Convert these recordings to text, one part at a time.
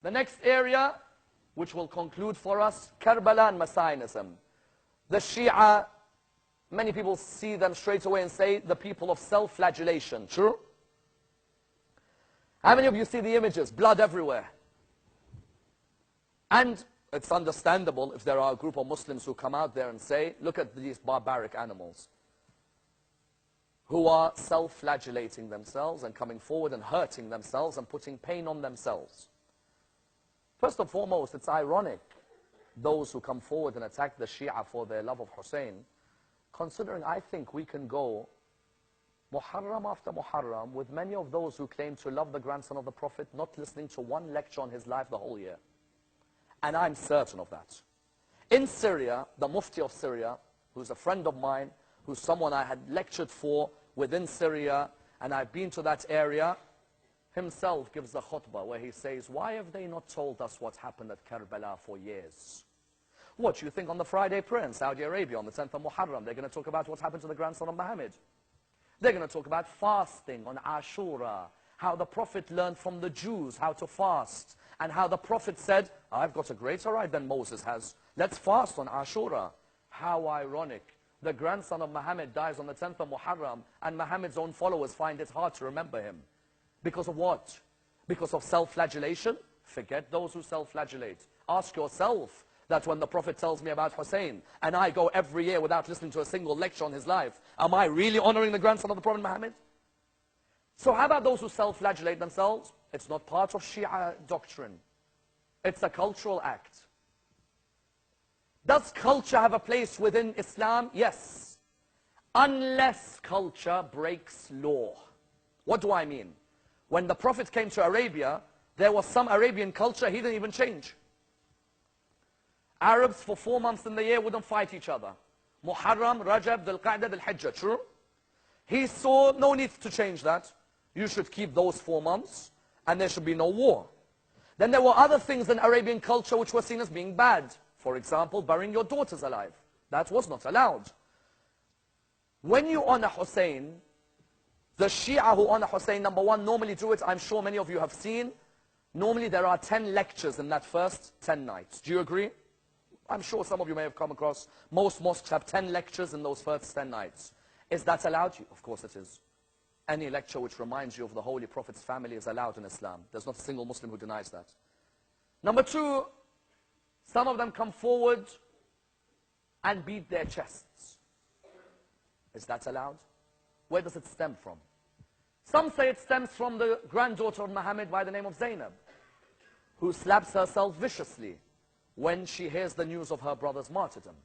The next area, which will conclude for us, Karbala and Messianism. The Shia, many people see them straight away and say, the people of self-flagellation. True? How many of you see the images? Blood everywhere. And it's understandable if there are a group of Muslims who come out there and say, look at these barbaric animals who are self-flagellating themselves and coming forward and hurting themselves and putting pain on themselves. First and foremost, it's ironic, those who come forward and attack the Shia for their love of Hussein, considering I think we can go Muharram after Muharram with many of those who claim to love the grandson of the Prophet, not listening to one lecture on his life the whole year. And I'm certain of that. In Syria, the Mufti of Syria, who's a friend of mine, who's someone I had lectured for within Syria, and I've been to that area, himself gives a khutbah where he says, why have they not told us what happened at Karbala for years? What, you think on the Friday prayer in Saudi Arabia on the 10th of Muharram, they're going to talk about what happened to the grandson of Muhammad? They're going to talk about fasting on Ashura, how the Prophet learned from the Jews how to fast, and how the Prophet said, I've got a greater right than Moses has. Let's fast on Ashura. How ironic. The grandson of Muhammad dies on the 10th of Muharram, and Muhammad's own followers find it hard to remember him. Because of what? Because of self-flagellation? Forget those who self-flagellate. Ask yourself that when the Prophet tells me about Hussein, and I go every year without listening to a single lecture on his life, am I really honoring the grandson of the Prophet Muhammad? So how about those who self-flagellate themselves? It's not part of Shia doctrine. It's a cultural act. Does culture have a place within Islam? Yes. Unless culture breaks law. What do I mean? When the Prophet came to Arabia, there was some Arabian culture he didn't even change. Arabs for 4 months in the year wouldn't fight each other. Muharram, Rajab, Dhul Qa'dah, Dhul Hijjah, true? He saw no need to change that. You should keep those 4 months, and there should be no war. Then there were other things in Arabian culture which were seen as being bad. For example, burying your daughters alive. That was not allowed. When you honor Hussein, the Shia who honor Hussein, number one, normally do it, I'm sure many of you have seen. Normally there are 10 lectures in that first 10 nights. Do you agree? I'm sure some of you may have come across. Most mosques have 10 lectures in those first 10 nights. Is that allowed? Of course it is. Any lecture which reminds you of the Holy Prophet's family is allowed in Islam. There's not a single Muslim who denies that. Number two, some of them come forward and beat their chests. Is that allowed? Where does it stem from? Some say it stems from the granddaughter of Muhammad by the name of Zainab, who slaps herself viciously when she hears the news of her brother's martyrdom.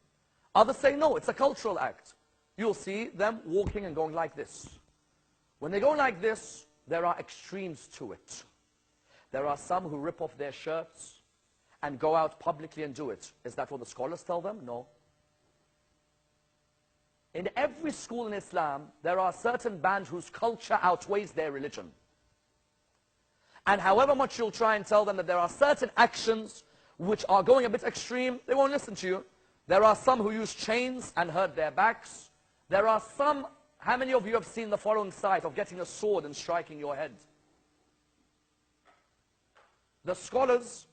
Others say no, it's a cultural act. You'll see them walking and going like this. When they go like this, there are extremes to it. There are some who rip off their shirts and go out publicly and do it. Is that what the scholars tell them? No. In every school in Islam, there are certain bands whose culture outweighs their religion. And however much you'll try and tell them that there are certain actions which are going a bit extreme, they won't listen to you. There are some who use chains and hurt their backs. There are some, how many of you have seen the following sight of getting a sword and striking your head? The scholars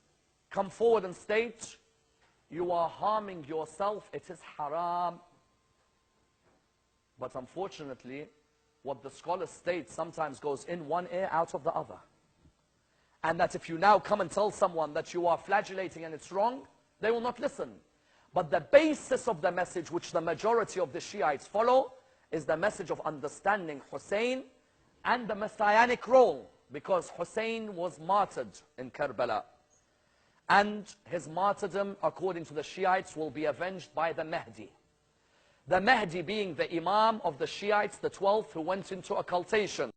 come forward and state, you are harming yourself, it is haram. But unfortunately, what the scholars state sometimes goes in one ear, out of the other. And that if you now come and tell someone that you are flagellating and it's wrong, they will not listen. But the basis of the message which the majority of the Shiites follow is the message of understanding Hussein and the messianic role, because Hussein was martyred in Karbala. And his martyrdom, according to the Shiites, will be avenged by the Mahdi. The Mahdi being the Imam of the Shiites, the 12th, who went into occultation.